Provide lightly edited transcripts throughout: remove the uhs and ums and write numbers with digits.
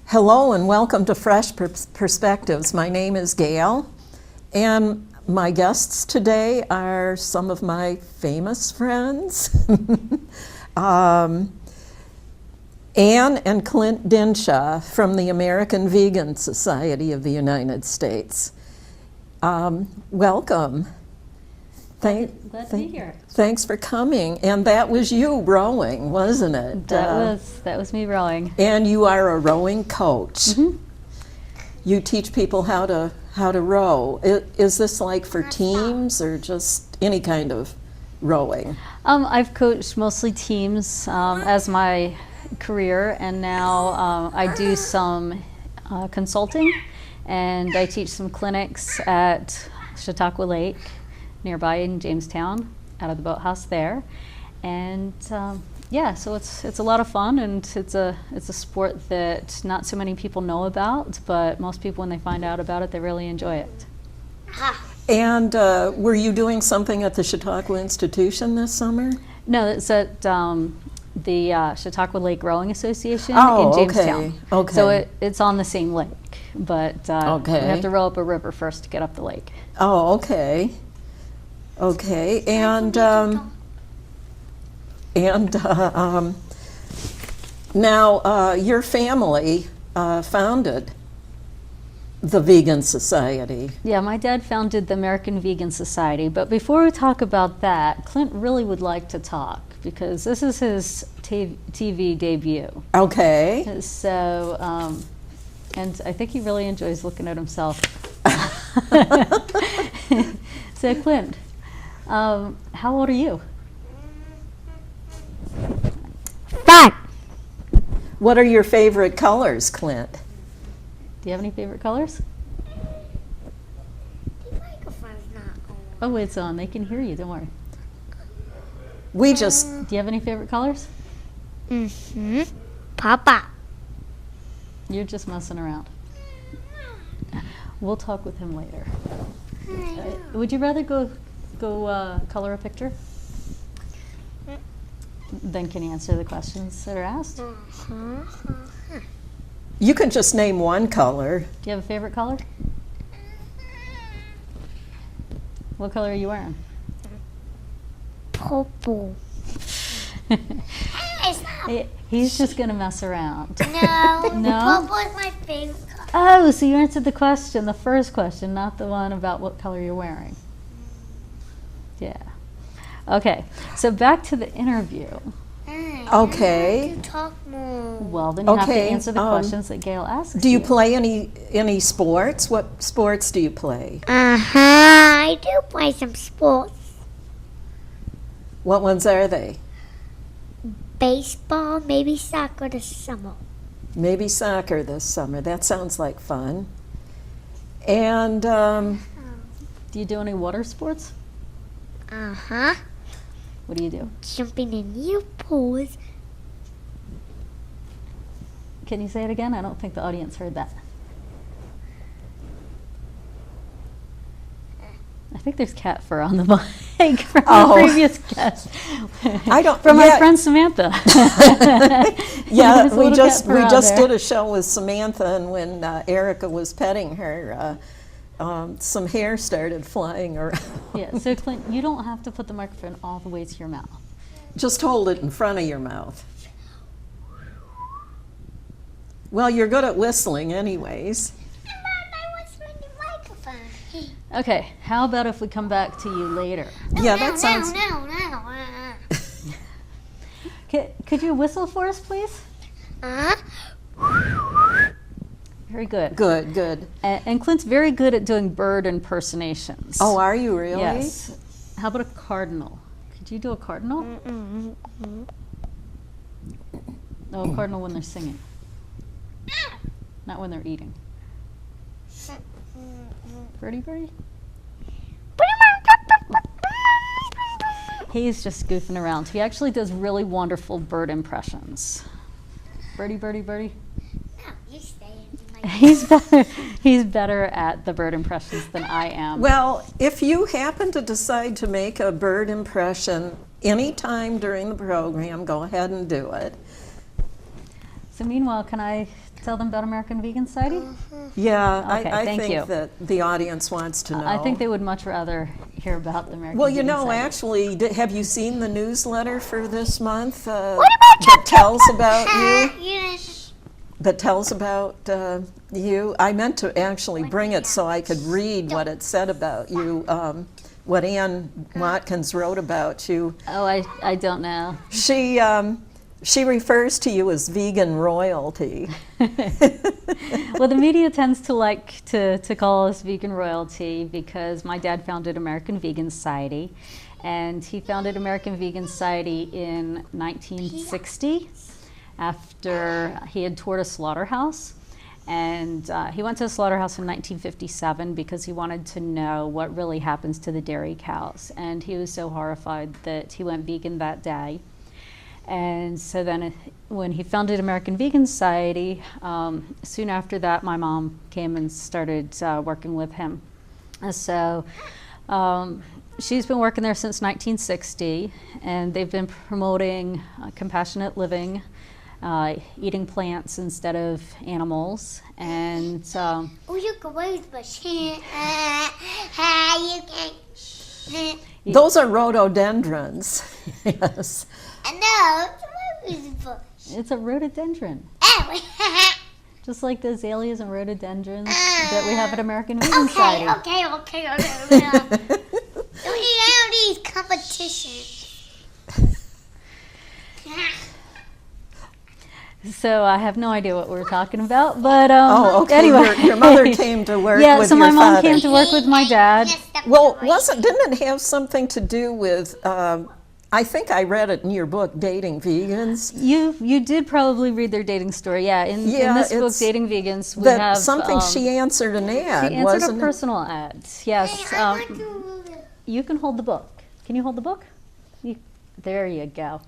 Hello and welcome to Fresh Perspectives. My name is Gail, and my guests today are some of my famous friends, Anne and Clint Dinshah from the American Vegan Society of the United States. Welcome. Glad to be here. Thanks for coming. And that was you rowing, wasn't it? That was me rowing. And you are a rowing coach. Mm-hmm. You teach people how to row. Is this like for teams or just any kind of rowing? I've coached mostly teams as my career, and now I do some consulting, and I teach some clinics at Chautauqua Lake nearby in Jamestown, out of the boathouse there. And yeah, so it's a lot of fun, and it's a sport that not so many people know about, but most people, when they find out about it, they really enjoy it. And were you doing something at the Chautauqua Institution this summer? No, it's at the Chautauqua Lake Rowing Association Oh, in Jamestown. okay. So it's on the same lake, but Okay. we have to row up a river first to get up the lake. Oh, okay. Okay, and now your family founded the Vegan Society. Yeah, my dad founded the American Vegan Society, but before we talk about that, Clint really would like to talk because this is his TV debut. Okay. So, and I think he really enjoys looking at himself. So, Clint, how old are you? 5. What are your favorite colors, Clint? Do you have any favorite colors? The microphone's not on. Oh, it's on. They can hear you. Don't worry. We just, Do you have any favorite colors? Mm-hmm. Papa. You're just messing around. We'll talk with him later. Would you rather go color a picture? Then can you answer the questions that are asked? Do you can just name one color. you have a favorite color? What color are you wearing? Purple. It's not. He's just going to mess around. No. No? Purple is my favorite color. Oh, so you answered the question, the first question, not the one about what color you're wearing. Yeah. Okay, so back to the interview. Okay. To talk more. Well, then you have to Okay, answer the questions that Gail asks Do you play any sports? What sports do you play? I do play some sports. What ones are they? Baseball, maybe soccer this summer. Maybe soccer this summer. That sounds like fun. And Do you do any water sports? Uh-huh. What do you do? Jumping in new pools. Can you say it again? I don't think the audience heard that. I think there's cat fur on the mic from the previous guest. I don't. From my friend Samantha. Yeah, There's a we little just cat fur on just there. did a show with Samantha, and when Erica was petting her, some hair started flying around. Yeah, so Clint, you don't have to put the microphone all the way to your mouth. Just hold it in front of your mouth. Well, you're good at whistling, anyways. I was with the microphone. Okay, how about if we come back to you later? Yeah, that sounds. No. Could you whistle for us, please? Very good. Good. And Clint's very good at doing bird impersonations. Oh, are you really? Yes. How about a cardinal? Could you do a cardinal? No, a cardinal when they're singing. Not when they're eating. Birdie? He's just goofing around. He actually does really wonderful bird impressions. Birdie. No, you stay in my He's better at the bird impressions than I am. Well, if you happen to decide to make a bird impression anytime during the program, go ahead and do it. So meanwhile, can I tell them about American Vegan Society? Yeah, Okay, I thank think you. that the audience wants to know. I think they would much rather hear about the American Well, Vegan you know, Society. actually, have you seen the newsletter for this month What about that tells about you? Yes. That tells about you? I meant to actually bring it so I could read what it said about you, what Ann Watkins wrote about you. Oh, I don't know. She refers to you as vegan royalty. Well, the media tends to like to call us vegan royalty because my dad founded American Vegan Society, and he founded American Vegan Society in 1960 after he had toured a slaughterhouse. And he went to a slaughterhouse in 1957 because he wanted to know what really happens to the dairy cows. And he was so horrified that he went vegan that day. And so then when he founded American Vegan Society, soon after that, my mom came and started working with him. And so she's been working there since 1960, and they've been promoting compassionate living, eating plants instead of animals. And Oh, you can wave the machine. You can. Those are rhododendrons. Yes. No, it's a bush. it's a rhododendron, Oh. just like the azaleas and rhododendrons that we have at American Vegan Society. Okay. Don't eat out these competitions. So I have no idea what we're talking about, but Oh, okay. anyway. Your mother came to work Yeah, with so your my mom father. came to work with my dad. Well, didn't it have something to do with, I think I read it in your book, Dating Vegans, You did probably read their dating story, yeah. In Yeah, this book, it's- Dating Vegans, we that have something she answered an ad, she answered wasn't a personal ad. Yes, I want to. you can hold the book. Can you hold the book? There you go.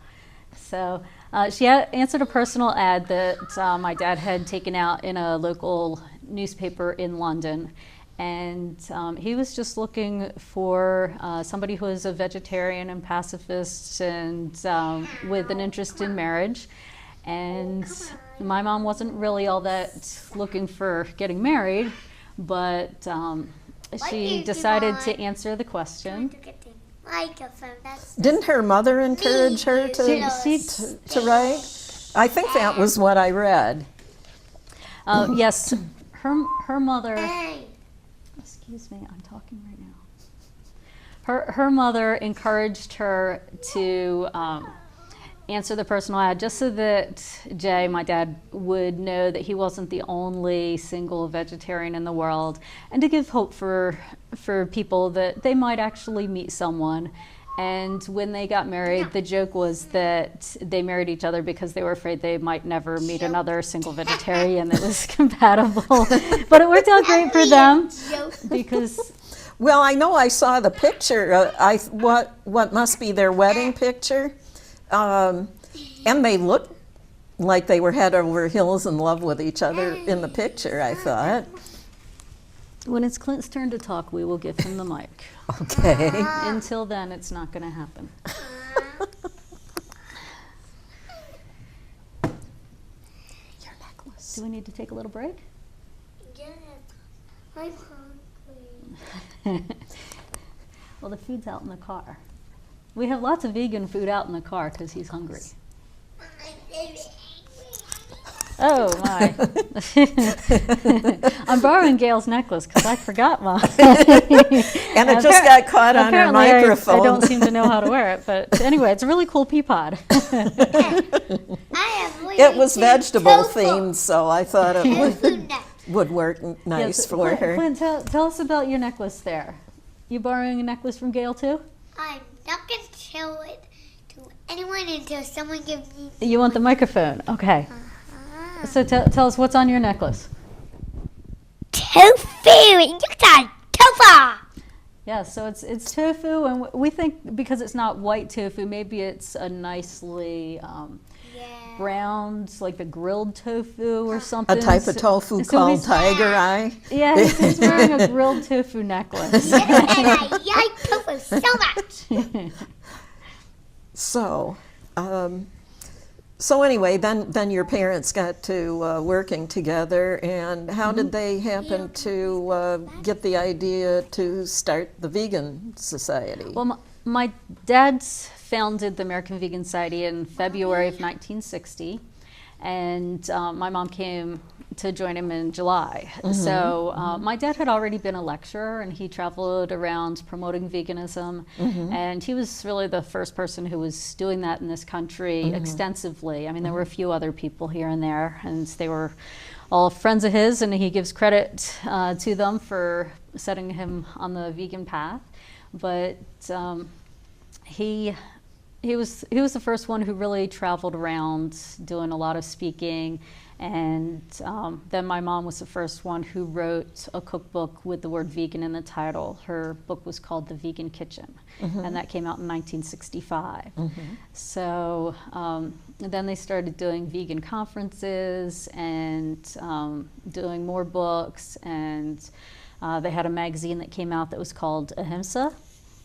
So she answered a personal ad that my dad had taken out in a local newspaper in London. And he was just looking for somebody who is a vegetarian and pacifist and with an interest in marriage. And my mom wasn't really all that looking for getting married, but she decided to answer the question. Microphone. That's Didn't her mother encourage her to write? I think that was what I read. Yes, her mother. Hey. Excuse me, I'm talking right now. Her mother encouraged her to answer the personal ad just so that Jay, my dad, would know that he wasn't the only single vegetarian in the world, and to give hope for people that they might actually meet someone. And when they got married, the joke was that they married each other because they were afraid they might never meet another single vegetarian that was compatible. But it worked out great for them because Well, I know I saw the picture. What must be their wedding picture, and they looked like they were head over heels in love with each other in the picture. I thought, when it's Clint's turn to talk, we will give him the mic. okay, Until then, it's not going to happen. your necklace. Do we need to take a little break? Yes. I'm hungry. Well, the food's out in the car. We have lots of vegan food out in the car because he's hungry. Oh, my. I'm borrowing Gail's necklace because I forgot mine. And it just got caught on her Apparently, microphone. I don't seem to know how to wear it. But anyway, it's a really cool pea pod. It was vegetable themed, so I thought it would work nice Yes, for her. Clint, tell us about your necklace there. You borrowing a necklace from Gail, too? I'm not going to show it to anyone until someone gives me. You want the microphone? Okay. So tell us what's on your necklace. Tofu! You got tofu! Yeah, so it's tofu, and we think because it's not white tofu, maybe it's a nicely browned, like the grilled tofu or something. A type of tofu called he's- tiger eye. Yeah, he's wearing a grilled tofu necklace. And I like tofu so much. So anyway, then your parents got to working together, and how did they happen to get the idea to start the Vegan Society? Well, my dad founded the American Vegan Society in February of 1960, and my mom came to join him in July. So my dad had already been a lecturer, and he traveled around promoting veganism, and he was really the first person who was doing that in this country extensively. I mean, there were a few other people here and there, and they were all friends of his, and he gives credit to them for setting him on the vegan path. But he was the first one who really traveled around doing a lot of speaking, and then my mom was the first one who wrote a cookbook with the word vegan in the title. Her book was called The Vegan Kitchen, and that came out in 1965. So then they started doing vegan conferences and doing more books, and they had a magazine that came out that was called Ahimsa.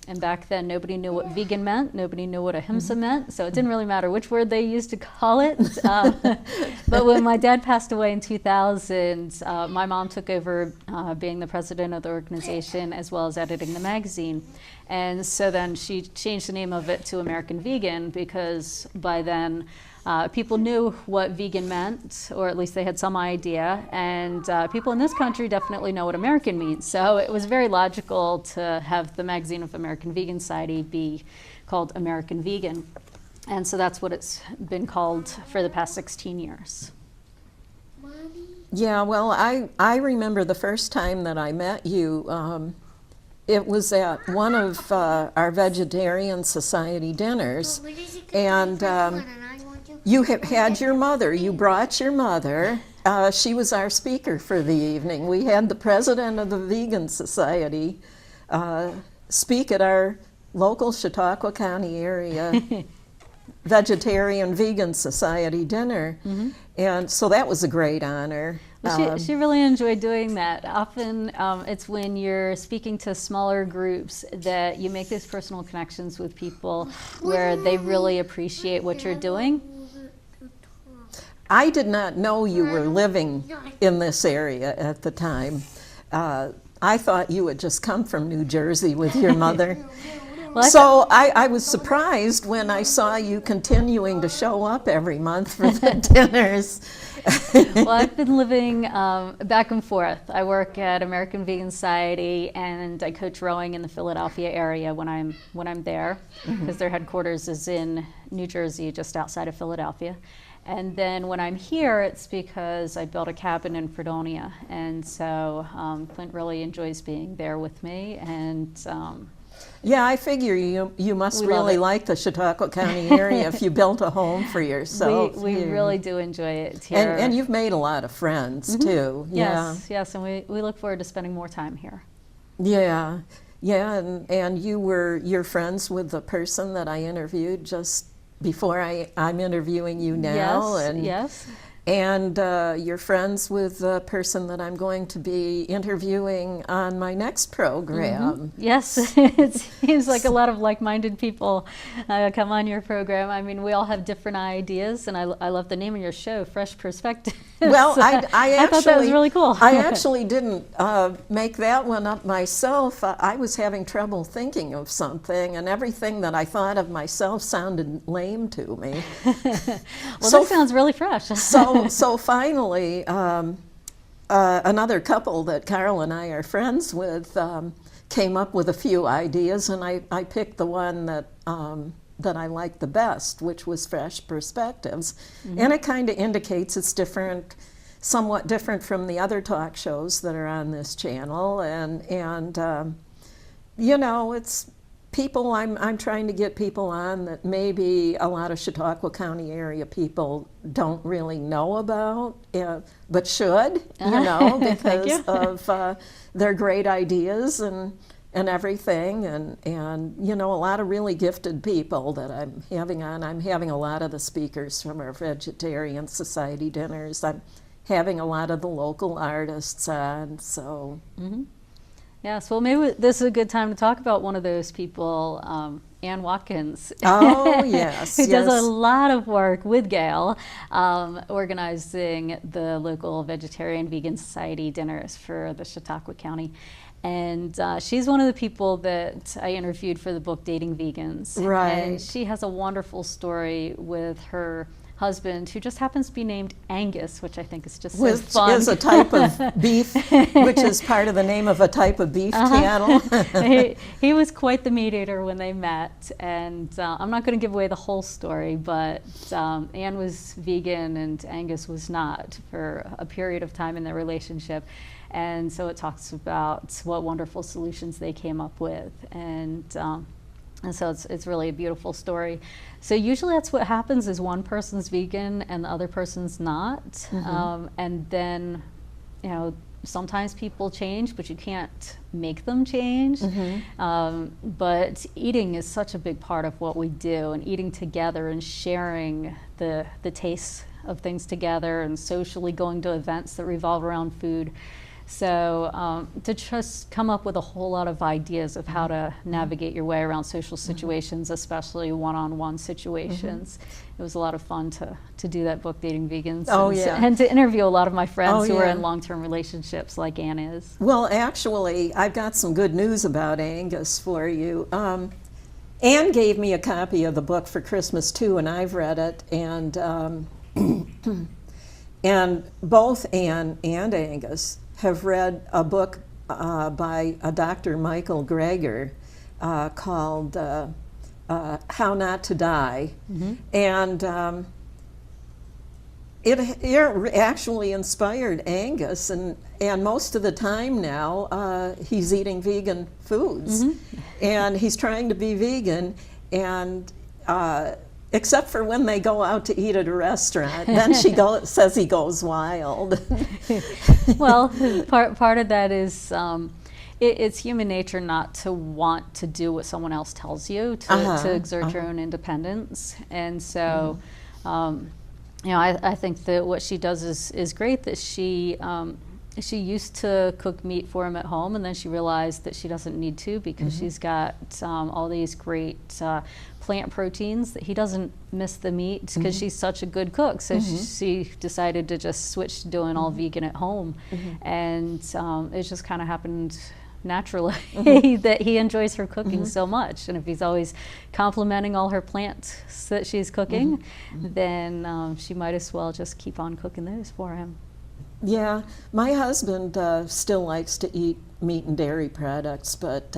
And back then, nobody knew what vegan meant. Nobody knew what ahimsa meant. So it didn't really matter which word they used to call it. But when my dad passed away in 2000, my mom took over being the president of the organization as well as editing the magazine. And so then she changed the name of it to American Vegan, because by then people knew what vegan meant, or at least they had some idea, and people in this country definitely know what American means. So it was very logical to have the magazine of American Vegan Society be called American Vegan. And so that's what it's been called for the past 16 years. Yeah, well, I remember the first time that I met you. It was at one of our Vegetarian Society dinners, and you had your mother. You brought your mother. She was our speaker for the evening. We had the president of the Vegan Society speak at our local Chautauqua County area Vegetarian Vegan Society dinner. And so that was a great honor. Well, she really enjoyed doing that. Often it's when you're speaking to smaller groups that you make these personal connections with people where they really appreciate what you're doing. I did not know you were living in this area at the time. I thought you had just come from New Jersey with your mother. So I was surprised when I saw you continuing to show up every month for the dinners. Well, I've been living back and forth. I work at American Vegan Society, and I coach rowing in the Philadelphia area when I'm there, because their headquarters is in New Jersey, just outside of Philadelphia. And then when I'm here, it's because I built a cabin in Fredonia, and so Clint really enjoys being there with me, and yeah, I figure you must really like the Chautauqua County area if you built a home for yourself. We really do enjoy it here. And you've made a lot of friends too. Yes, and we look forward to spending more time here. Yeah, and you're friends with the person that I interviewed just before I'm interviewing you now. Yes. And you're friends with the person that I'm going to be interviewing on my next program. Yes, it seems like a lot of like-minded people come on your program. I mean, we all have different ideas, and I love the name of your show, Fresh Perspective. Well, I thought that was really cool. I actually didn't make that one up myself. I was having trouble thinking of something, and everything that I thought of myself sounded lame to me. Well, that sounds really fresh. So finally, another couple that Carol and I are friends with came up with a few ideas, and I picked the one that I liked the best, which was Fresh Perspectives. And it kind of indicates it's different, somewhat different from the other talk shows that are on this channel. And you know, it's people, I'm trying to get people on that maybe a lot of Chautauqua County area people don't really know about, but should, you know, because of their great ideas and everything, and you know, a lot of really gifted people that I'm having on. I'm having a lot of the speakers from our Vegetarian Society dinners. I'm having a lot of the local artists on, so. Yes, well, maybe this is a good time to talk about one of those people, Ann Watkins. Oh, yes. Who does yes. a lot of work with Gail, organizing the local vegetarian vegan society dinners for the Chautauqua County. And she's one of the people that I interviewed for the book Dating Vegans. Right. And she has a wonderful story with her husband, who just happens to be named Angus, which I think is just so fun. Which is a type of beef, which is part of the name of a type of beef cattle. he was quite the meat eater when they met, and I'm not going to give away the whole story, but Anne was vegan and Angus was not for a period of time in their relationship. And so it talks about what wonderful solutions they came up with. And so it's really a beautiful story. So usually that's what happens, is one person's vegan and the other person's not. Mm-hmm. And then, you know, sometimes people change, but you can't make them change. Mm-hmm. But eating is such a big part of what we do, and eating together and sharing the tastes of things together, and socially going to events that revolve around food. So to just come up with a whole lot of ideas of how to navigate your way around social situations, especially one-on-one situations. It was a lot of fun to do that book, Dating Vegans. Oh, and, yeah. and to interview a lot of my friends who are yeah. in long-term relationships like Anne is. Well, actually, I've got some good news about Angus for you. Anne gave me a copy of the book for Christmas too, and I've read it. And and both Anne and Angus have read a book by a Dr. Michael Greger called How Not to Die. And it actually inspired Angus, and most of the time now he's eating vegan foods. And he's trying to be vegan, and except for when they go out to eat at a restaurant, then says he goes wild. Well, part of that is it's human nature not to want to do what someone else tells you, to exert your own independence. And so, you know, I think that what she does is great, that she used to cook meat for him at home, and then she realized that she doesn't need to, because she's got all these great plant proteins, that he doesn't miss the meat because she's such a good cook. So she decided to just switch to doing all vegan at home. And it just kind of happened naturally that he enjoys her cooking so much. And if he's always complimenting all her plants that she's cooking, then she might as well just keep on cooking those for him. Yeah, my husband still likes to eat meat and dairy products, but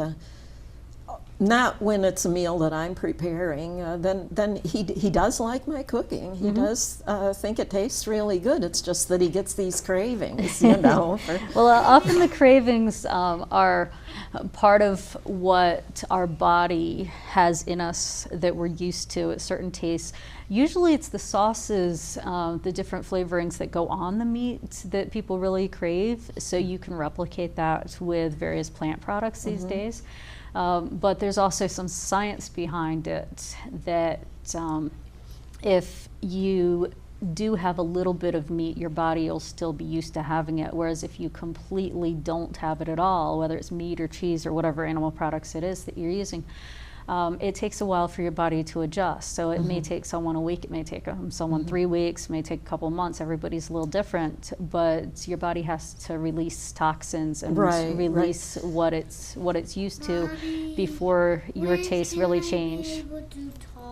not when it's a meal that I'm preparing. Then he does like my cooking. He does think it tastes really good. It's just that he gets these cravings, you know. Well, often the cravings are part of what our body has in us that we're used to at certain tastes. Usually it's the sauces, the different flavorings that go on the meat that people really crave, so you can replicate that with various plant products these days. But there's also some science behind it, that if you do have a little bit of meat, your body will still be used to having it, whereas if you completely don't have it at all, whether it's meat or cheese or whatever animal products it is that you're using, it takes a while for your body to adjust. So it may take someone a week, it may take someone 3 weeks, it may take a couple months. Everybody's a little different, but your body has to release toxins and release what it's used to before your tastes really change.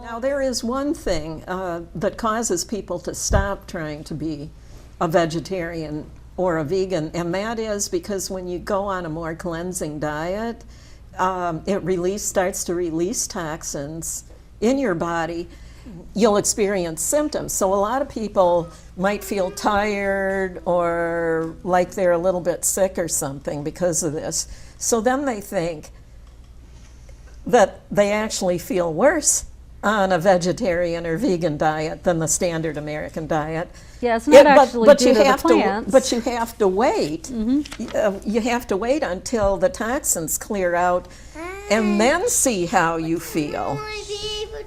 Now, there is one thing that causes people to stop trying to be a vegetarian or a vegan, and that is because when you go on a more cleansing diet, it starts to release toxins in your body. You'll experience symptoms. So a lot of people might feel tired or like they're a little bit sick or something because of this. So then they think that they actually feel worse on a vegetarian or vegan diet than the standard American diet. Yeah, it's not actually due to the plants. But you have to wait. You have to wait until the toxins clear out, and then see how you feel.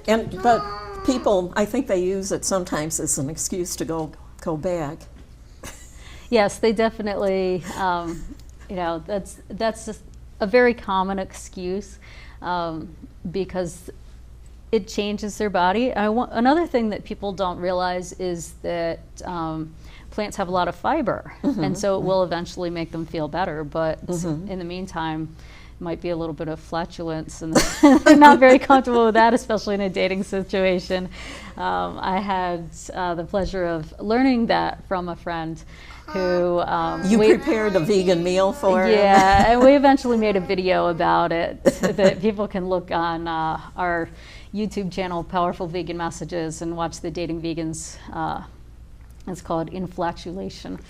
But people, I think they use it sometimes as an excuse to go back. Yes, they definitely. You know, that's a very common excuse because it changes their body. Another thing that people don't realize is that plants have a lot of fiber, and so it will eventually make them feel better, but in the meantime, might be a little bit of flatulence, and I'm not very comfortable with that, especially in a dating situation. I had the pleasure of learning that from a friend who You prepared a vegan meal for him? yeah, and we eventually made a video about it that people can look on our YouTube channel, Powerful Vegan Messages, and watch the Dating Vegans. It's called inflatulation.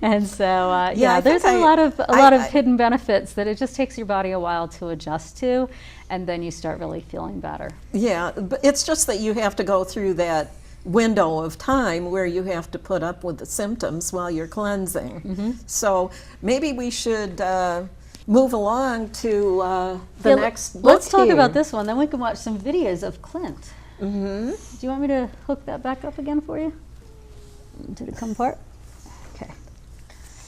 And so Yeah, there's a lot of hidden benefits that it just takes your body a while to adjust to, and then you start really feeling better. Yeah, but it's just that you have to go through that window of time where you have to put up with the symptoms while you're cleansing. So maybe we should move along to the next book. Let's talk here. about this one, then we can watch some videos of Clint. Do you want me to hook that back up again for you? Did it come apart? Okay.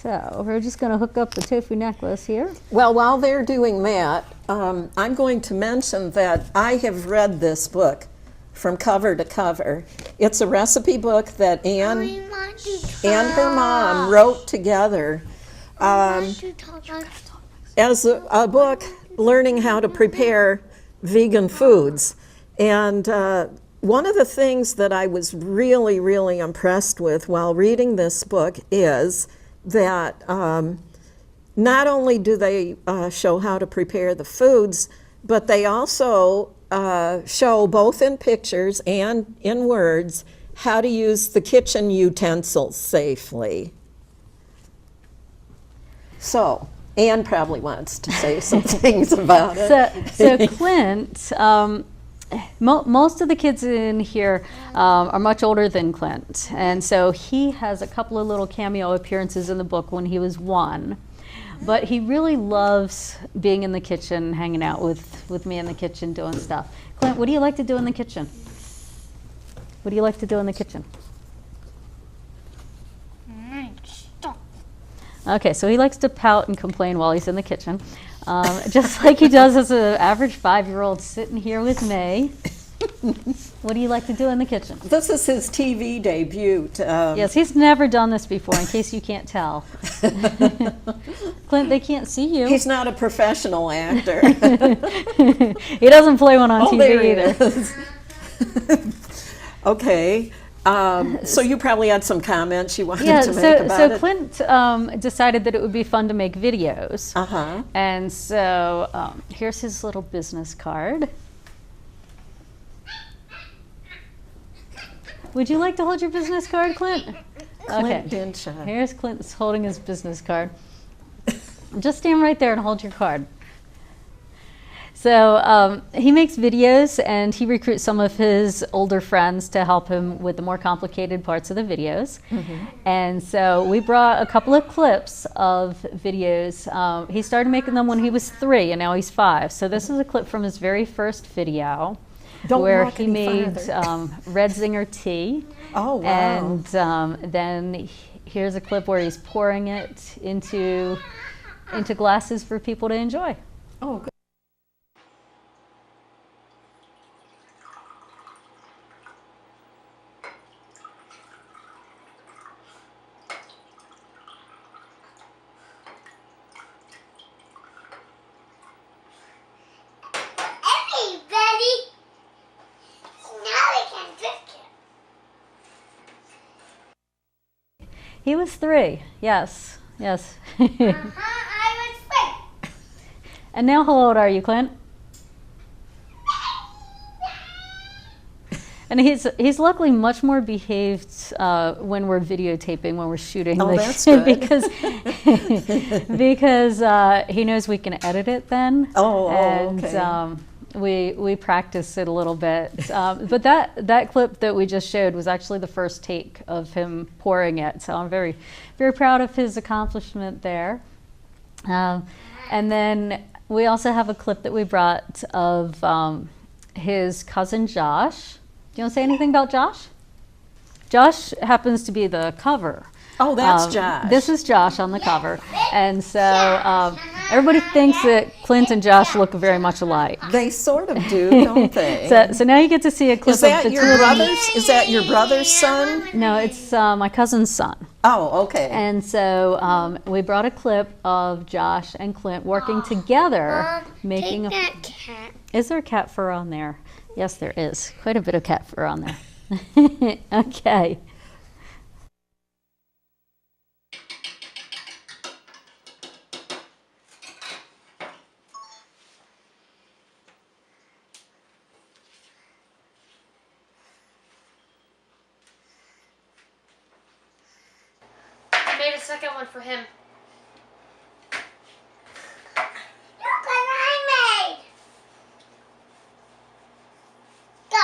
So we're just going to hook up the tofu necklace here. Well, while they're doing that, I'm going to mention that I have read this book from cover to cover. It's a recipe book that Anne and her mom wrote together as a book learning how to prepare vegan foods. And one of the things that I was really, really impressed with while reading this book is that not only do they show how to prepare the foods, but they also show, both in pictures and in words, how to use the kitchen utensils safely. So, Anne probably wants to say some things about it. So Clint, most of the kids in here are much older than Clint, and so he has a couple of little cameo appearances in the book when he was 1. But he really loves being in the kitchen, hanging out with me in the kitchen, doing stuff. Clint, what do you like to do in the kitchen? What do you like to do in the kitchen? Okay, so he likes to pout and complain while he's in the kitchen, just like he does as an average 5-year-old sitting here with me. What do you like to do in the kitchen? This is his TV debut. Yes, he's never done this before, in case you can't tell. Clint, they can't see you. He's not a professional actor. He doesn't play one on TV there he either. is. Okay. So you probably had some comments you wanted to make about so it. Clint decided that it would be fun to make videos. Uh-huh. And so here's his little business card. Would you like to hold your business card, Clint? Clint Dinshah. Here's Clint holding his business card. Just stand right there and hold your card. So he makes videos, and he recruits some of his older friends to help him with the more complicated parts of the videos. And so we brought a couple of clips of videos. He started making them when he was 3, and now he's 5. So this is a clip from his very first video. Where he made red zinger tea. Oh, wow. And then here's a clip where he's pouring it into glasses for people to enjoy. Oh, good. He was 3, yes. I was 3. And now how old are you, Clint? And he's luckily much more behaved when we're videotaping, when we're shooting. Oh, that's good. because he knows we can edit it then. Okay. We practice it a little bit. But that clip that we just showed was actually the first take of him pouring it. So I'm very, very proud of his accomplishment there. And then we also have a clip that we brought of his cousin Josh. Do you want to say anything about Josh? Josh happens to be the cover Oh, that's Josh. This is Josh on the cover. And so everybody thinks that Clint and Josh look very much alike. They sort of do, don't they? So now you get to see a clip Is that of the your two of them. brother's? Is that your brother's son? No, it's my cousin's son. Oh, okay. And so we brought a clip of Josh and Clint working together, making Take a. that cat. Is there cat fur on there? Yes, there is. Quite a bit of cat fur on there. Okay. I made a second one for him. Look what I made. Go.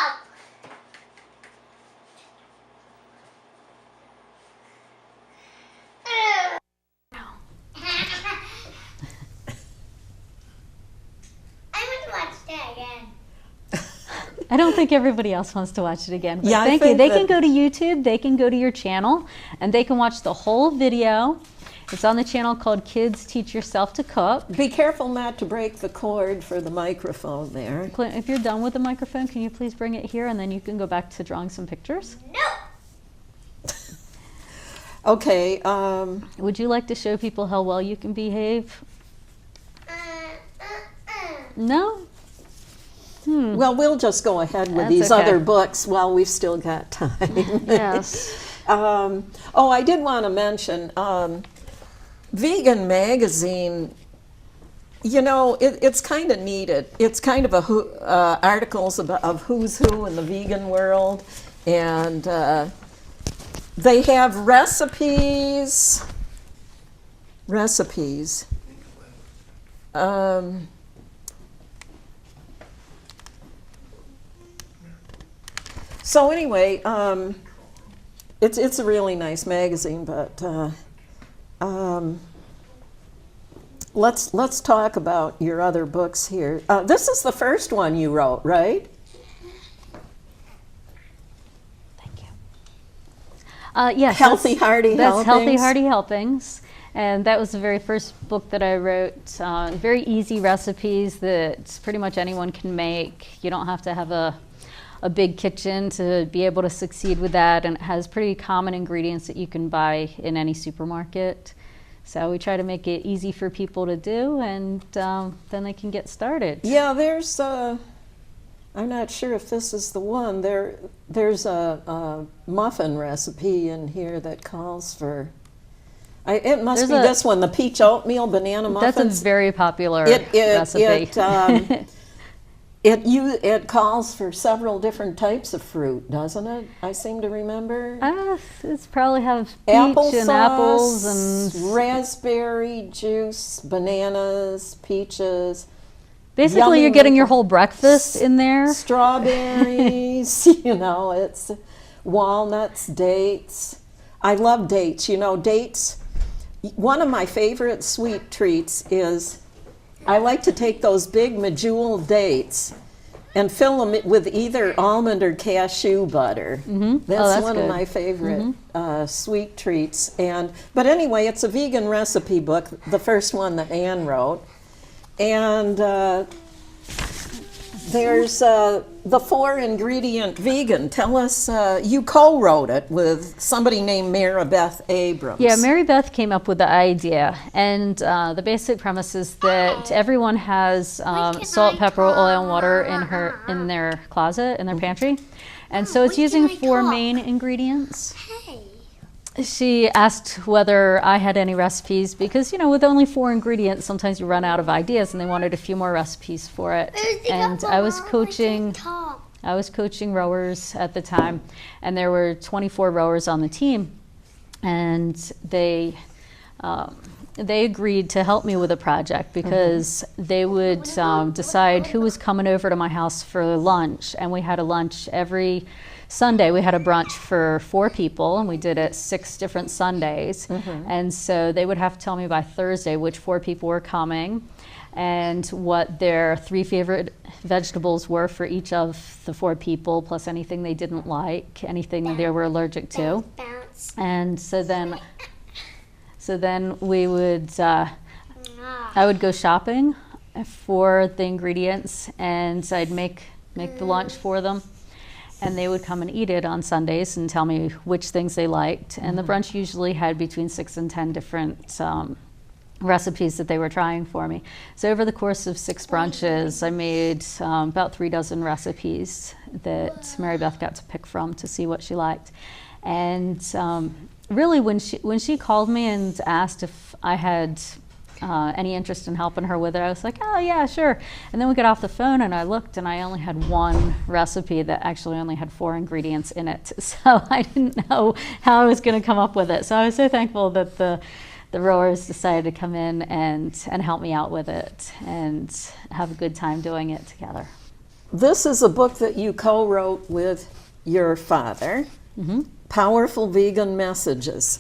I want to watch that again. I don't think everybody else wants to watch it again. But Yeah, I thank you. think They that- can go to YouTube, they can go to your channel, and they can watch the whole video. It's on the channel called Kids Teach Yourself to Cook. Be careful not to break the cord for the microphone there. Clint, if you're done with the microphone, can you please bring it here and then you can go back to drawing some pictures? No. Okay, Would you like to show people how well you can behave? No? well, we'll just go ahead with That's these okay. other books while we've still got time. Yes. Oh, I did want to mention, Vegan Magazine, you know, it's kind of needed. It's kind of articles of who's who in the vegan world, and they have recipes. So anyway, it's a really nice magazine, but let's talk about your other books here. This is the first one you wrote, right? Thank you. Yes. Healthy, Hearty That's Healthy, Helpings. Hearty Helpings. And that was the very first book that I wrote. Very easy recipes that pretty much anyone can make. You don't have to have a big kitchen to be able to succeed with that, and it has pretty common ingredients that you can buy in any supermarket. So we try to make it easy for people to do, and then they can get started. Yeah, there's I'm not sure if this is the one. There's a muffin recipe in here that calls for. It must There's be a- this one, the peach oatmeal banana muffins. That's a very popular It recipe. It calls for several different types of fruit, doesn't it? I seem to remember. It's probably have peach and apples and raspberry juice, bananas, peaches, basically yummy you're getting your little whole breakfast in there. strawberries. It's walnuts, dates. I love dates. Dates. One of my favorite sweet treats is I like to take those big medjool dates and fill them with either almond or cashew butter. That's one good. of my favorite sweet treats. But anyway, it's a vegan recipe book, the first one that Anne wrote. And there's the 4-ingredient vegan. Tell us, you co-wrote it with somebody named Mara Beth Abrams. Yeah, Mary Beth came up with the idea, and the basic premise is that everyone has salt, pepper, oil, and water in their closet, in their pantry, and so it's when using can I 4 talk? main ingredients. Hey. She asked whether I had any recipes because, with only 4 ingredients, sometimes you run out of ideas, and they wanted a few more recipes for it. And I was coaching rowers at the time, and there were 24 rowers on the team, and they agreed to help me with a project because they would decide who was coming over to my house for lunch, and we had a lunch every Sunday. We had a brunch for 4 people, and we did it 6 different Sundays. And so they would have to tell me by Thursday which 4 people were coming and what their 3 favorite vegetables were for each of the 4 people, plus anything they didn't like, anything they were allergic to. Bounce. And so then we would, I would go shopping for the ingredients, and I'd make the lunch for them. And they would come and eat it on Sundays and tell me which things they liked. And the brunch usually had between 6 and 10 different recipes that they were trying for me. So over the course of 6 brunches, I made about 3 dozen recipes that Mary Beth got to pick from to see what she liked. And really, when she called me and asked if I had any interest in helping her with it, I was like, oh yeah, sure. And then we got off the phone and I looked, and I only had 1 recipe that actually only had 4 ingredients in it. So I didn't know how I was going to come up with it. So I was so thankful that the rowers decided to come in and help me out with it and have a good time doing it together. This is a book that you co-wrote with your father, Powerful Vegan Messages.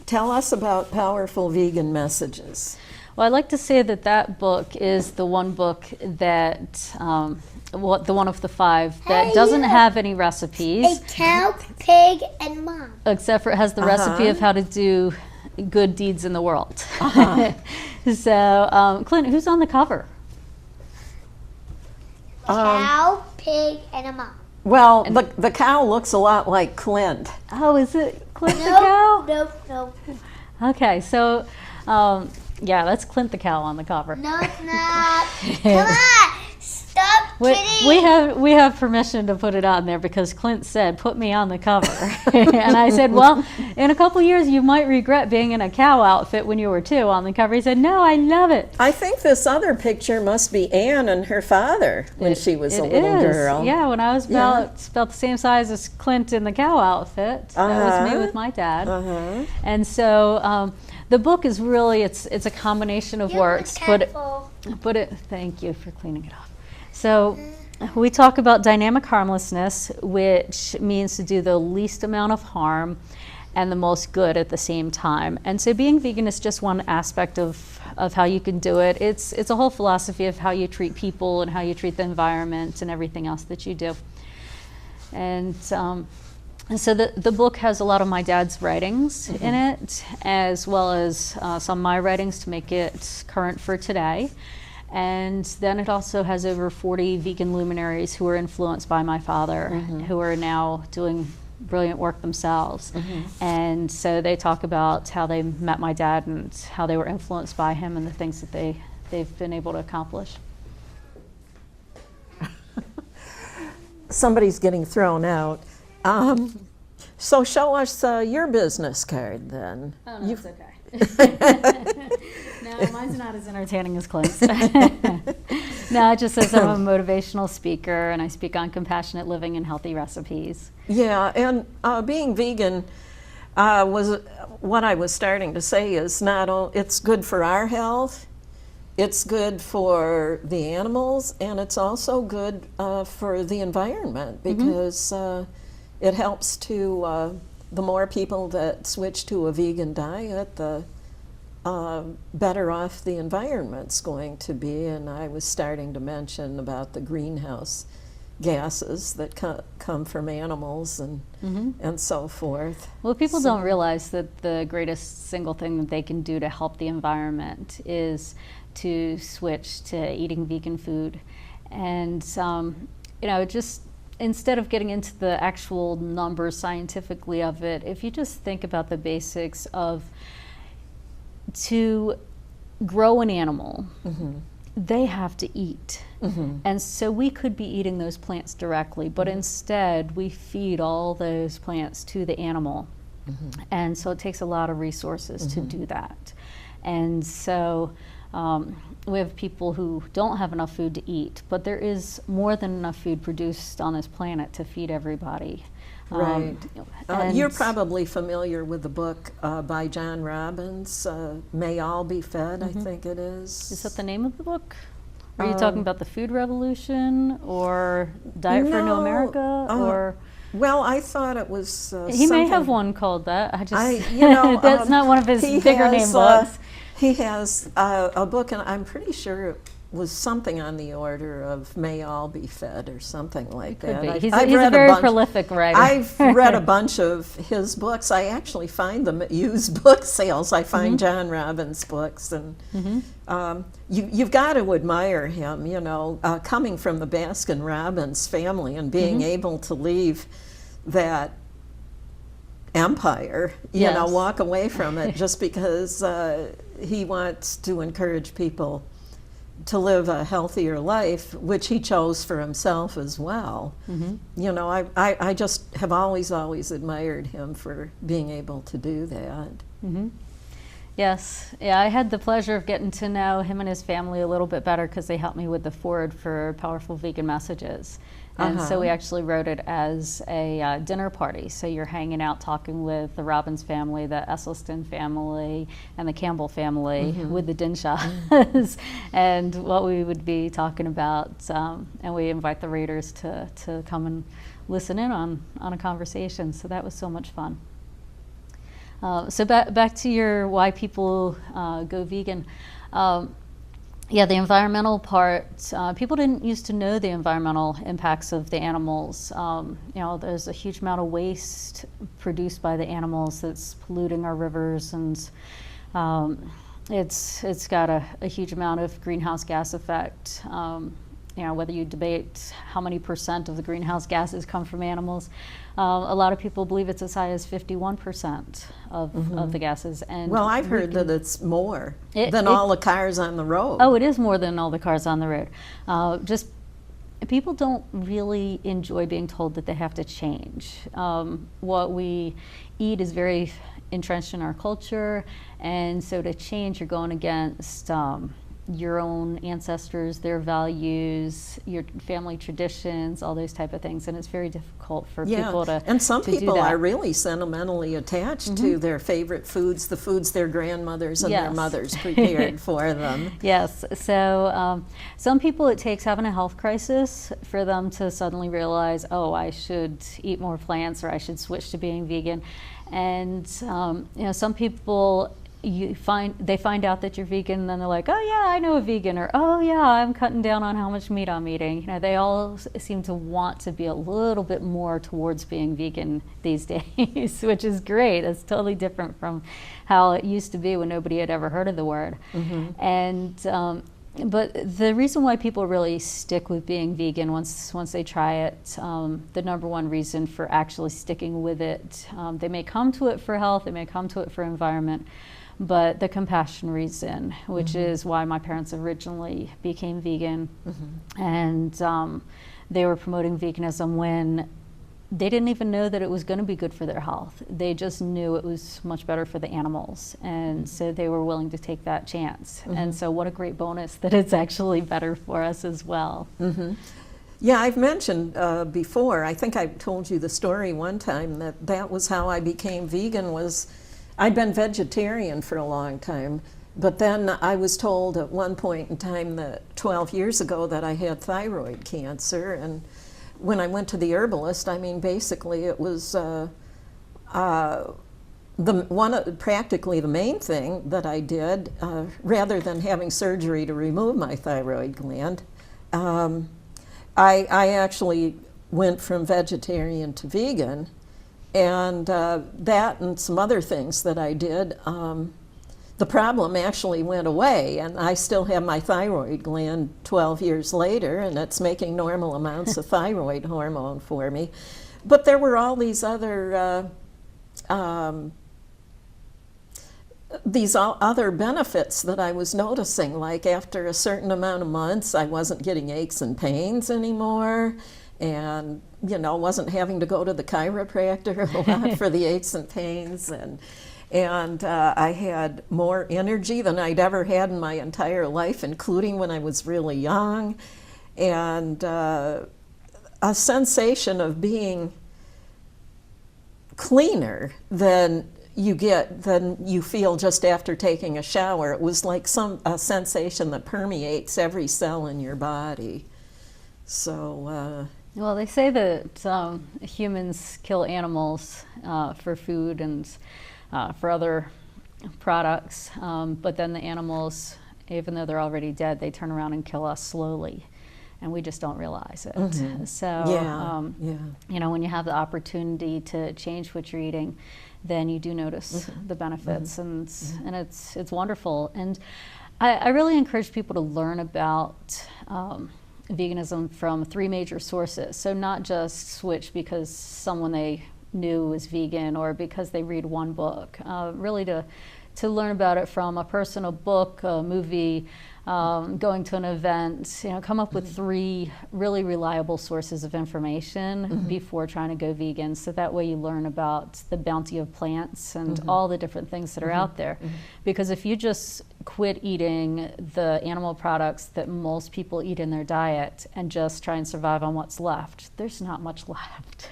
Tell us about Powerful Vegan Messages. Well, I'd like to say that book is the one book that, the one of the 5 that doesn't have any recipes. A cow, pig, and mom. Except for it has the recipe of how to do good deeds in the world. So, Clint, who's on the cover? Cow, pig, and a mom. Well, the cow looks a lot like Clint. Oh, is it Clint the cow? No. Okay, so, yeah, that's Clint the cow on the cover. No, it's not. Come on. Stop kidding. We have permission to put it on there because Clint said, put me on the cover. And I said, well, in a couple years you might regret being in a cow outfit when you were 2 on the cover. He said, no, I love it. I think this other picture must be Anne and her father when she was a little girl. Yeah, when I was about the same size as Clint in the cow outfit. That was me with my dad. And so the book is really, it's a combination of works. Thank you for cleaning it off. So we talk about dynamic harmlessness, which means to do the least amount of harm and the most good at the same time. And so being vegan is just one aspect of how you can do it. It's a whole philosophy of how you treat people and how you treat the environment and everything else that you do. And so the book has a lot of my dad's writings in it, as well as some of my writings to make it current for today. And then it also has over 40 vegan luminaries who were influenced by my father, who are now doing brilliant work themselves. And so they talk about how they met my dad and how they were influenced by him and the things that they've been able to accomplish. Somebody's getting thrown out. So show us your business card then. Oh, no, it's okay. No, mine's not as entertaining as Clint's. No, it just says I'm a motivational speaker and I speak on compassionate living and healthy recipes. Yeah, and being vegan was what I was starting to say is it's good for our health, it's good for the animals, and it's also good for the environment because it helps to the more people that switch to a vegan diet, the better off the environment's going to be. And I was starting to mention about the greenhouse gases that come from animals and so forth. Well, people don't realize that the greatest single thing that they can do to help the environment is to switch to eating vegan food. And, just instead of getting into the actual numbers scientifically of it, if you just think about the basics of to grow an animal, they have to eat. And so we could be eating those plants directly, but instead we feed all those plants to the animal. And so it takes a lot of resources to do that. And so we have people who don't have enough food to eat, but there is more than enough food produced on this planet to feed everybody. Right. You're probably familiar with the book by John Robbins, May All Be Fed, I think it is. Is that the name of the book? Are you talking about the food revolution or Diet for a New America? Or well, I thought it was he may have one called that. That's not one of his bigger name books. He has a book, and I'm pretty sure was something on the order of "May all be fed" or something like Could that. be. I've He's read a very bunch- prolific writer. I've read a bunch of his books. I actually find them at used book sales. I find John Robbins books, and you've got to admire him. You know, coming from the Baskin Robbins family and being able to leave that empire, you know, Yes. walk away from it just because he wants to encourage people to live a healthier life, which he chose for himself as well. You know, I just have always admired him for being able to do that. Yes, yeah, I had the pleasure of getting to know him and his family a little bit better because they helped me with the foreword for Powerful Vegan Messages. And so we actually wrote it as a dinner party. So you're hanging out talking with the Robbins family, the Esselstyn family, and the Campbell family with the Dinshahs, and what we would be talking about. And we invite the readers to come and listen in on a conversation. So that was so much fun. So back to your why people go vegan. Yeah, the environmental part, people didn't used to know the environmental impacts of the animals. You know, there's a huge amount of waste produced by the animals that's polluting our rivers, and it's got a huge amount of greenhouse gas effect. You know, whether you debate how many % of the greenhouse gases come from animals, a lot of people believe it's as high as 51% of the gases. And Well, I've heard that it's more It- than it- all the cars on the road. Oh, it is more than all the cars on the road. Just people don't really enjoy being told that they have to change. What we eat is very entrenched in our culture, and so to change, you're going against your own ancestors, their values, your family traditions, all those type of things, and it's very difficult for people to and some to do people that. are really sentimentally attached to their favorite foods, the foods their grandmothers and their Yes. mothers prepared for them. Yes, so some people it takes having a health crisis for them to suddenly realize, oh, I should eat more plants or I should switch to being vegan. And you know, some people they find out that you're vegan, and then they're like, oh yeah, I know a vegan, or oh yeah, I'm cutting down on how much meat I'm eating. You know, they all seem to want to be a little bit more towards being vegan these days, which is great. It's totally different from how it used to be when nobody had ever heard of the word. And but the reason why people really stick with being vegan once they try it, the number one reason for actually sticking with it, they may come to it for health, they may come to it for environment, but the compassion reason, which is why my parents originally became vegan, and they were promoting veganism when they didn't even know that it was going to be good for their health. They just knew it was much better for the animals, and so they were willing to take that chance. And so what a great bonus that it's actually better for us as well. Yeah, I've mentioned before, I think I told you the story one time, that was how I became vegan. I'd been vegetarian for a long time, but then I was told at one point in time that 12 years ago that I had thyroid cancer, and when I went to the herbalist, I mean, basically it was practically the main thing that I did, rather than having surgery to remove my thyroid gland. I actually went from vegetarian to vegan, and that and some other things that I did, the problem actually went away, and I still have my thyroid gland 12 years later, and it's making normal amounts of thyroid hormone for me. But there were all these other benefits that I was noticing, like after a certain amount of months, I wasn't getting aches and pains anymore, and wasn't having to go to the chiropractor a lot for the aches and pains, and I had more energy than I'd ever had in my entire life, including when I was really young, and a sensation of being cleaner than you feel just after taking a shower. It was like a sensation that permeates every cell in your body. So well, they say that humans kill animals for food and for other products, but then the animals even though they're already dead, they turn around and kill us slowly, and we just don't realize it. So, you know, when you have the opportunity to change what you're eating, then you do notice the benefits, and it's wonderful. And I really encourage people to learn about veganism from 3 major sources. So not just switch because someone they knew was vegan or because they read one book. Really to learn about it from a personal book, a movie, going to an event, you know, come up with 3 really reliable sources of information before trying to go vegan. So that way you learn about the bounty of plants and all the different things that are out there. Because if you just quit eating the animal products that most people eat in their diet and just try and survive on what's left, there's not much left.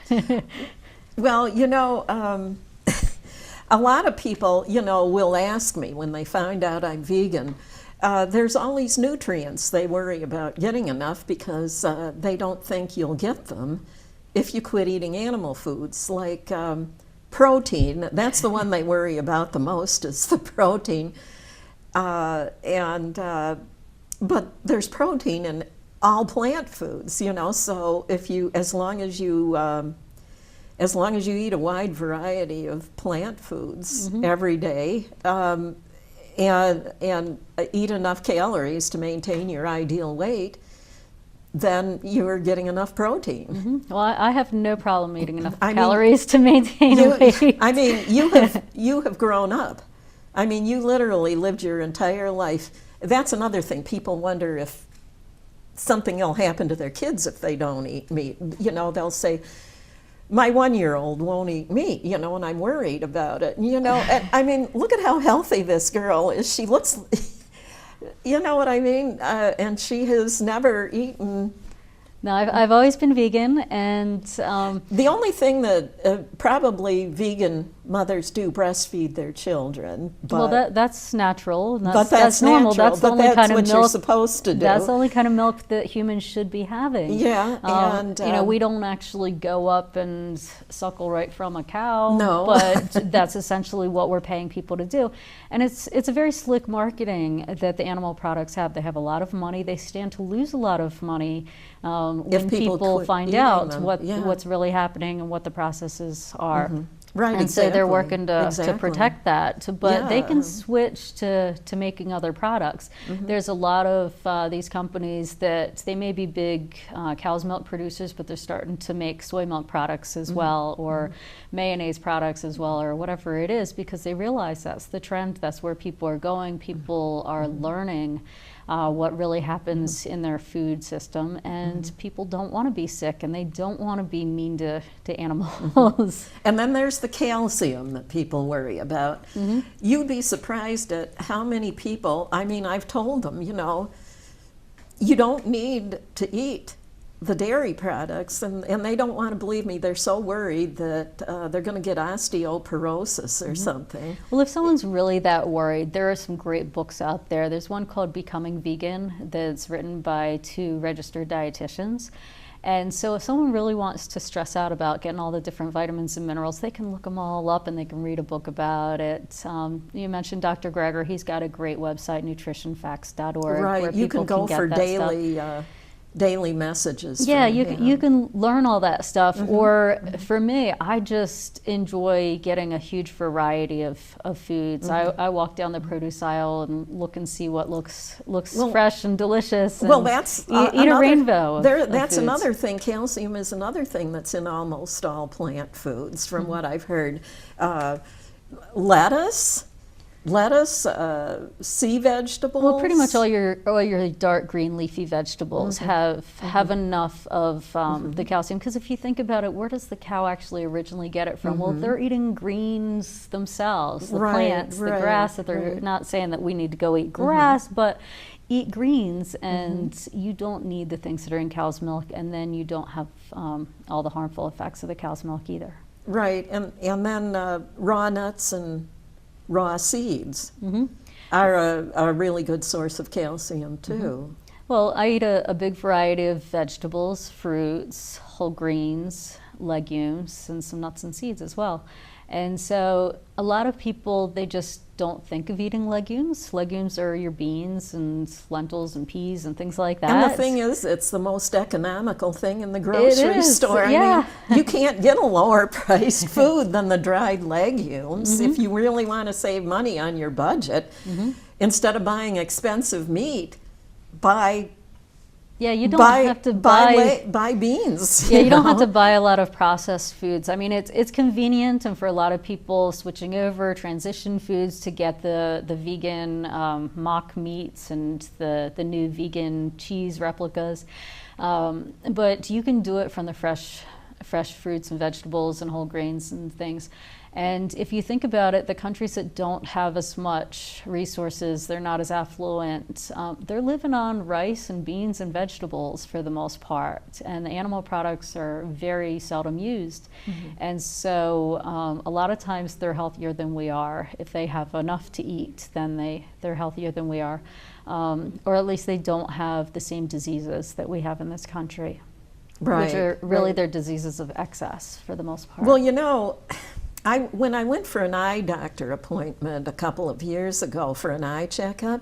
Well, you know, a lot of people, you know, will ask me when they find out I'm vegan, there's all these nutrients they worry about getting enough because they don't think you'll get them if you quit eating animal foods, like protein. That's the one they worry about the most, is the protein. But there's protein in all plant foods, you know, so if you, as long as you eat a wide variety of plant foods every day, and eat enough calories to maintain your ideal weight, then you're getting enough protein. Well, I have no problem eating enough calories to maintain a weight. I mean, you have grown up. I mean, you literally lived your entire life. That's another thing. People wonder if something will happen to their kids if they don't eat meat. You know, they'll say, my 1-year-old won't eat meat, you know, and I'm worried about it. You know, and, I mean, look at how healthy this girl is. She looks, you know what I mean? And she has never eaten. No, I've always been vegan, and the only thing that probably vegan mothers do, breastfeed their children. But, well, that's natural. And that's normal. Natural, that's the only kind of what milk you're supposed to do. That's the only kind of milk that humans should be having. Yeah, and you know, we don't actually go up and suckle right from a cow. No, but that's essentially what we're paying people to do, and it's a very slick marketing that the animal products have. They have a lot of money. They stand to lose a lot of money when people find out what's really happening and what the processes are. Right, and exactly. so they're working to protect that, but they can switch to making other products. There's a lot of these companies that they may be big cow's milk producers, but they're starting to make soy milk products as well, or mayonnaise products as well, or whatever it is, because they realize that's the trend, that's where people are going. People are learning what really happens in their food system, and people don't want to be sick, and they don't want to be mean to animals. And then there's the calcium that people worry about. You'd be surprised at how many people, I mean, I've told them, you know, you don't need to eat the dairy products, and they don't want to believe me. They're so worried that they're going to get osteoporosis or something. Well, if someone's really that worried, there are some great books out there. There's one called Becoming Vegan that's written by 2 registered dietitians. And so if someone really wants to stress out about getting all the different vitamins and minerals, they can look them all up and they can read a book about it. You mentioned Dr. Greger. He's got a great website, nutritionfacts.org. Right, where you can go for daily messages. Yeah, you can learn all that stuff. Or for me, I just enjoy getting a huge variety of foods. I walk down the produce aisle and look and see what looks fresh and delicious. And well, that's eat a rainbow. That's foods. Another thing. Calcium is another thing that's in almost all plant foods, from what I've heard. Lettuce, sea vegetables. Well, pretty much all your dark green leafy vegetables have enough of the calcium. Because if you think about it, where does the cow actually originally get it from? Well, they're eating greens themselves, the plants, the grass. That they're not saying that we need to go eat grass, but eat greens, and you don't need the things that are in cow's milk, and then you don't have all the harmful effects of the cow's milk either. Right, and then raw nuts and raw seeds are a really good source of calcium too. Well, I eat a big variety of vegetables, fruits, whole greens, legumes, and some nuts and seeds as well. And so a lot of people, they just don't think of eating legumes. Legumes are your beans and lentils and peas and things like that. And the thing is, it's the most economical thing in the grocery is, store. yeah. I mean, you can't get a lower priced food than the dried legumes. If you really want to save money on your budget, instead of buying expensive meat, buy you don't have to buy beans. Yeah, you don't have to buy a lot of processed foods. I mean, it's convenient, and for a lot of people switching over, transition foods to get the vegan mock meats and the new vegan cheese replicas. But you can do it from the fresh fruits and vegetables and whole grains and things. And if you think about it, the countries that don't have as much resources, they're not as affluent, they're living on rice and beans and vegetables for the most part. And the animal products are very seldom used. And so a lot of times they're healthier than we are. If they have enough to eat, then they're healthier than we are. Or at least they don't have the same diseases that we have in this country. Right, which are really they're diseases of excess for the most part. Well, you know, when I went for an eye doctor appointment a couple of years ago for an eye checkup,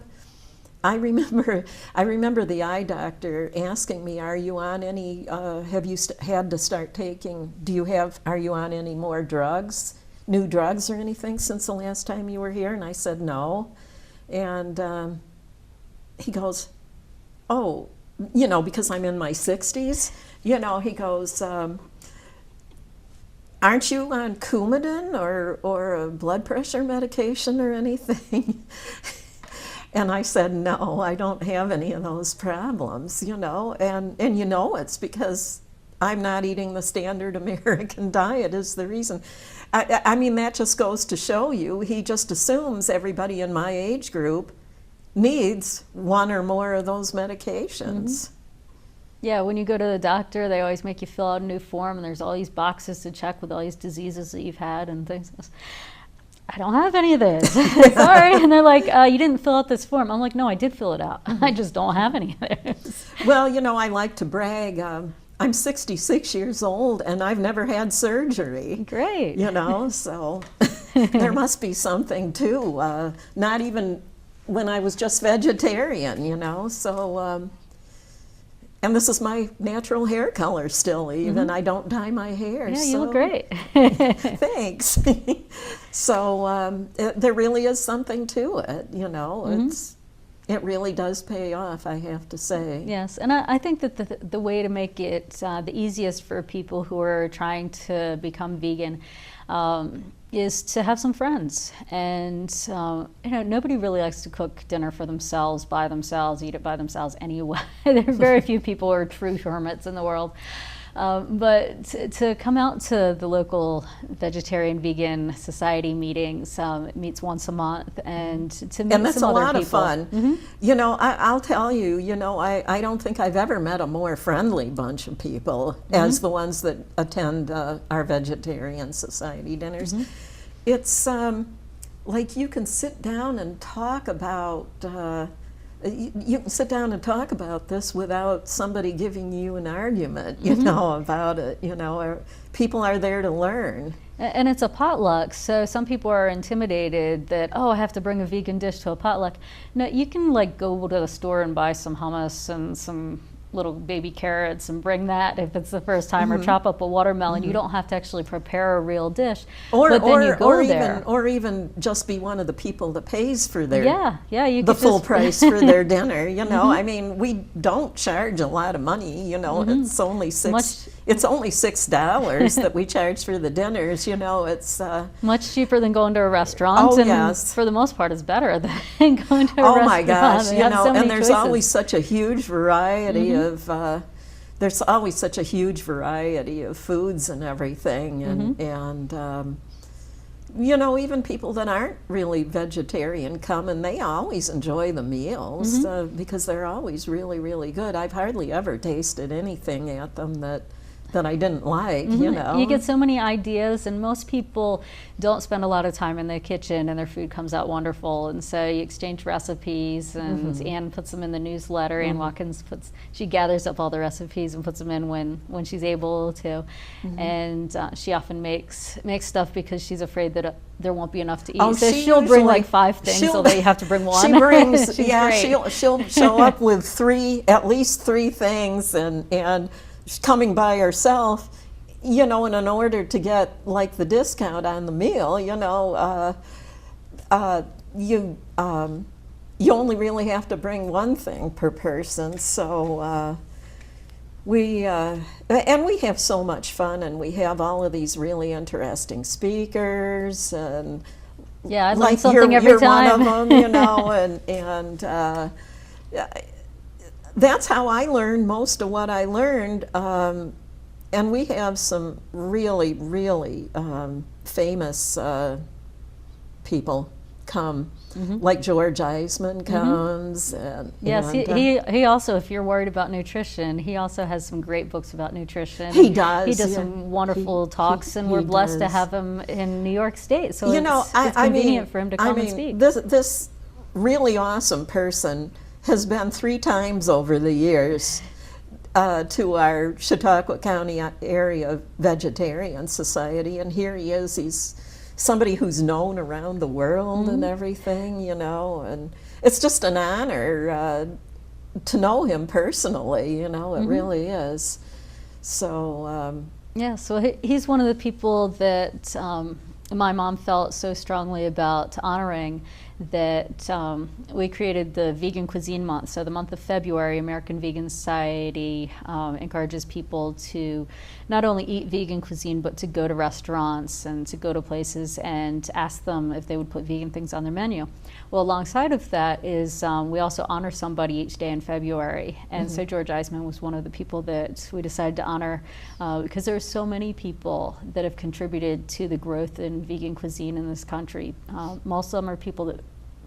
I remember the eye doctor asking me, "Are you on any? Have you had to start taking? Are you on any more drugs, new drugs or anything since the last time you were here?" And I said no, and he goes, "Oh, you know, because I'm in my 60s, you know," he goes, "Aren't you on Coumadin or a blood pressure medication or anything?" And I said, "No, I don't have any of those problems, you know," and you know it's because I'm not eating the standard American diet is the reason. I mean, that just goes to show you, he just assumes everybody in my age group needs one or more of those medications. Yeah, when you go to the doctor, they always make you fill out a new form, and there's all these boxes to check with all these diseases that you've had and things. I don't have any of this. Sorry. And they're like, "You didn't fill out this form." I'm like, "No, I did fill it out. I just don't have any of this." Well, you know, I like to brag. I'm 66 years old, and I've never had surgery. Great. You know, so there must be something too. Not even when I was just vegetarian, you know, so... and this is my natural hair color still, even. I don't dye my hair. Yeah, you look great. Thanks. So there really is something to it, you know. It really does pay off, I have to say. Yes, and I think that the way to make it the easiest for people who are trying to become vegan is to have some friends. And you know, nobody really likes to cook dinner for themselves, by themselves, eat it by themselves anyway. There are very few people who are true hermits in the world. But to come out to the local vegetarian vegan society meetings, it meets once a month, and to meet and that's some a other lot people. of fun. You know, I'll tell you, you know, I don't think I've ever met a more friendly bunch of people as the ones that attend our vegetarian society dinners. It's like you can sit down and talk about you can sit down and talk about this without somebody giving you an argument, you know, about it, you know, or people are there to learn. And it's a potluck, so some people are intimidated that, oh, I have to bring a vegan dish to a potluck. No, you can like go to the store and buy some hummus and some little baby carrots and bring that if it's the first time, or chop up a watermelon. You don't have to actually prepare a real dish, but then you go there. Or even just be one of the people that pays for their you the could full just price for their dinner. You know, I mean, we don't charge a lot of money. You know, it's only $6 that we charge for the dinners. You know, it's much cheaper than going to a restaurant. Oh, and yes. For the most part, it's better than going to a restaurant. Oh my gosh, They you have know, so many and there's choices. always such a huge variety of there's always such a huge variety of foods and everything, and you know, even people that aren't really vegetarian come and they always enjoy the meals because they're always really, really good. I've hardly ever tasted anything at them that that I didn't like, you know. You get so many ideas, and most people don't spend a lot of time in the kitchen, and their food comes out wonderful. And so you exchange recipes, and Anne puts them in the newsletter. Anne Watkins she gathers up all the recipes and puts them in when she's able to. And she often makes stuff because she's afraid that there won't be enough to eat. Oh, so she she'll bring usually- like 5 things, so that you have to bring one. She brings, She's yeah, great. she'll show up with at least three things, and she's coming by herself, you know, and in order to get like the discount on the meal, you know, you only really have to bring one thing per person. So we have so much fun, and we have all of these really interesting speakers, and Yeah, I learn like something every you're time. one of them, you know, and that's how I learned most of what I learned. And we have some really, really famous people come, like George Eisman comes. And, Yes, and, he also, if you're worried about nutrition, he also has some great books about nutrition. He does, He does yeah. some wonderful talks, and he we're blessed to does. have him in New York State. So you know, it's convenient for him to come and speak. This really awesome person has been 3 times over the years to our Chautauqua County area vegetarian society, and here he is. He's somebody who's known around the world and everything, you know, and it's just an honor to know him personally, you know, it really is. So Yeah, so he's one of the people that my mom felt so strongly about honoring, that we created the Vegan Cuisine Month. So the month of February, American Vegan Society encourages people to not only eat vegan cuisine, but to go to restaurants and to go to places and ask them if they would put vegan things on their menu. Well, alongside of that is we also honor somebody each day in February. And so George Eisman was one of the people that we decided to honor because there are so many people that have contributed to the growth in vegan cuisine in this country. Most of them are people that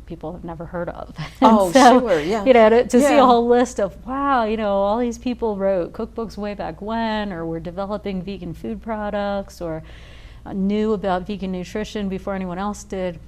people have never heard of. Oh, so, sure, yeah. You know, to see Yeah. a whole list of, wow, you know, all these people wrote cookbooks way back when, or were developing vegan food products, or knew about vegan nutrition before anyone else did.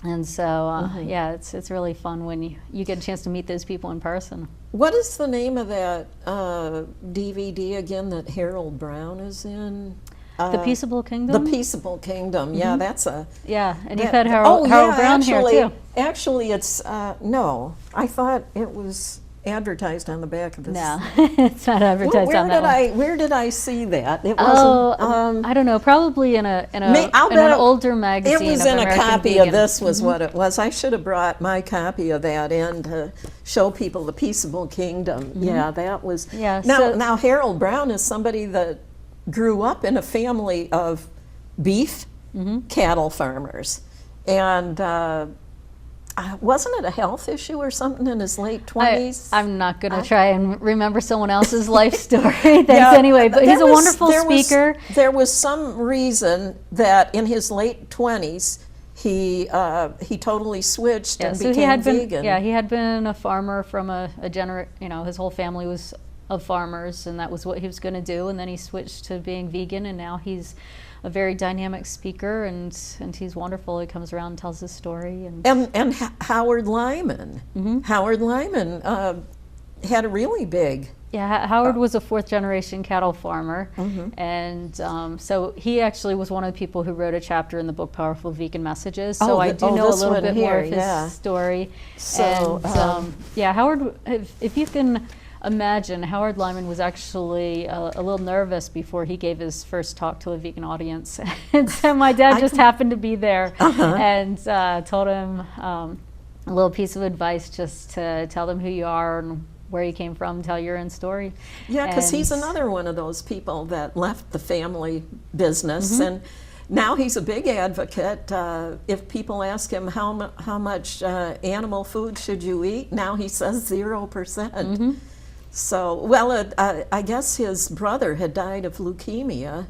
And so, yeah, it's really fun when you get a chance to meet those people in person. what is the name of that DVD again that Harold Brown is in? The Peaceable Kingdom? The Peaceable Kingdom, yeah, that's a... Yeah, and you've that- had Harold Brown actually, here too. Actually, it's, no, I thought it was advertised on the back of this. No, it's not advertised Where on that one. where did I see that? It Oh, wasn't, I don't know. Probably in I'll an bet older magazine. it was of in a American copy Vegan. of this was what it was. I should have brought my copy of that in to show people the Peaceable Kingdom. Yeah, that was. Yeah, Now, so- now Harold Brown is somebody that grew up in a family of beef cattle farmers, and wasn't it a health issue or something in his late 20s? I'm not going to try and remember someone else's life story. Thanks Yeah, anyway, but he's a wonderful there was- speaker. There was some reason that in his late 20s he totally switched and So became he had been, vegan. yeah, he had been a farmer from a you know, his whole family was of farmers, and that was what he was going to do. And then he switched to being vegan, and now he's a very dynamic speaker, and he's wonderful. He comes around and tells his story. And Howard Lyman. Howard Lyman had a really big. Yeah, Howard was a 4th-generation cattle farmer, and so he actually was one of the people who wrote a chapter in the book Powerful Vegan Messages. So I do know a this little one bit more here, of his yeah. story. So, And yeah, Howard, if you can imagine, Howard Lyman was actually a little nervous before he gave his first talk to a vegan audience. And so my dad just happened to be there and told him a little piece of advice, just to tell them who you are and where you came from, tell your own story. Yeah, because he's And- another one of those people that left the family business, and now he's a big advocate. If people ask him how much animal food should you eat, now he says 0%. So, well, I guess his brother had died of leukemia,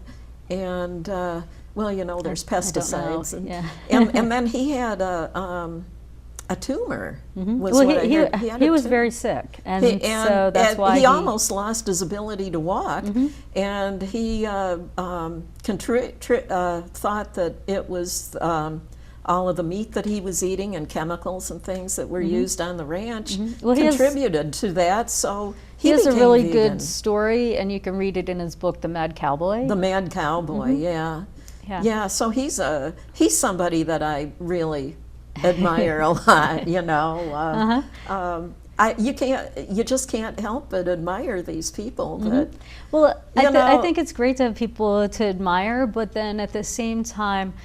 and well, you know, there's I don't know, pesticides, yeah. and then he had a tumor. Was Well, what I he, heard. he, had he a was tumor. very sick, and And, so that's and why he almost lost his ability to walk, and he thought that it was all of the meat that he was eating and chemicals and things that were used on the ranch Well, contributed to that. So he has a became really vegan. good story, and you can read it in his book, The Mad Cowboy. The Mad Cowboy, yeah. Yeah. So he's somebody that I really admire a lot. You know, you just can't help but admire these people. That Well, you I know, think it's great to have people to admire, but then at the same time,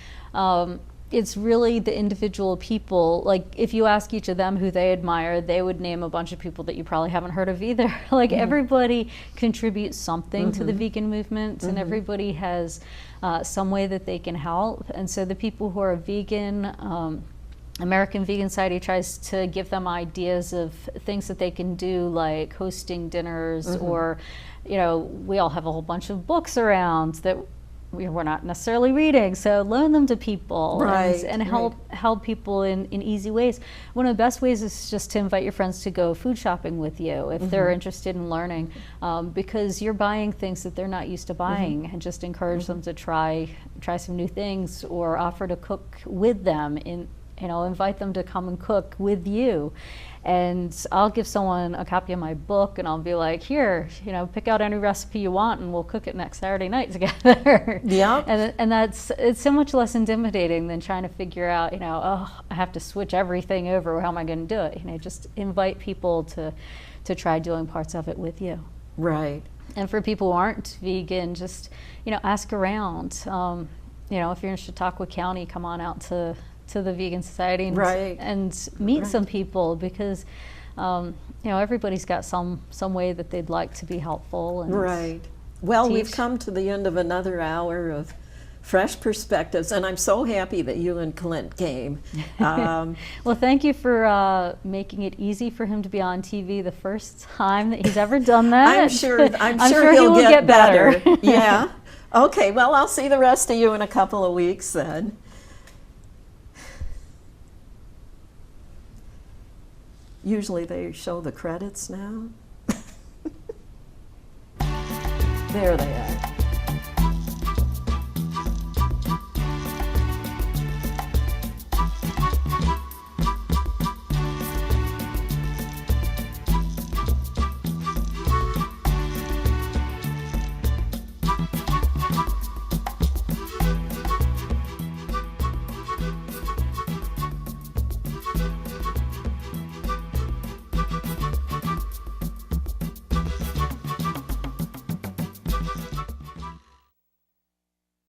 it's really the individual people. Like, if you ask each of them who they admire, they would name a bunch of people that you probably haven't heard of either. Like, everybody contributes something to the vegan movement, and everybody has some way that they can help. And so the people who are vegan, American Vegan Society tries to give them ideas of things that they can do, like hosting dinners, or, you know, we all have a whole bunch of books around that we're not necessarily reading, so loan them to people, Right, and help people in easy ways. One of the best ways is just to invite your friends to go food shopping with you if they're interested in learning, because you're buying things that they're not used to buying, and just encourage them to try some new things, or offer to cook with them, invite them to come and cook with you. And I'll give someone a copy of my book, and I'll be like, here, pick out any recipe you want, and we'll cook it next Saturday night together. Yeah. And it's so much less intimidating than trying to figure out, oh, I have to switch everything over. How am I going to do it? Just invite people to try doing parts of it with you. Right. And for people who aren't vegan, just, ask around. If you're in Chautauqua County, come on out to the Vegan Society and meet some people, because everybody's got some way that they'd like to be helpful. And Right. Well, teach. we've come to the end of another hour of Fresh Perspectives, and I'm so happy that you and Clint came. Well, thank you for making it easy for him to be on TV the first time that he's ever done that. I'm sure he'll he will get better. Yeah. Okay, well, I'll see the rest of you in a couple of weeks then. Usually they show the credits now. There they are.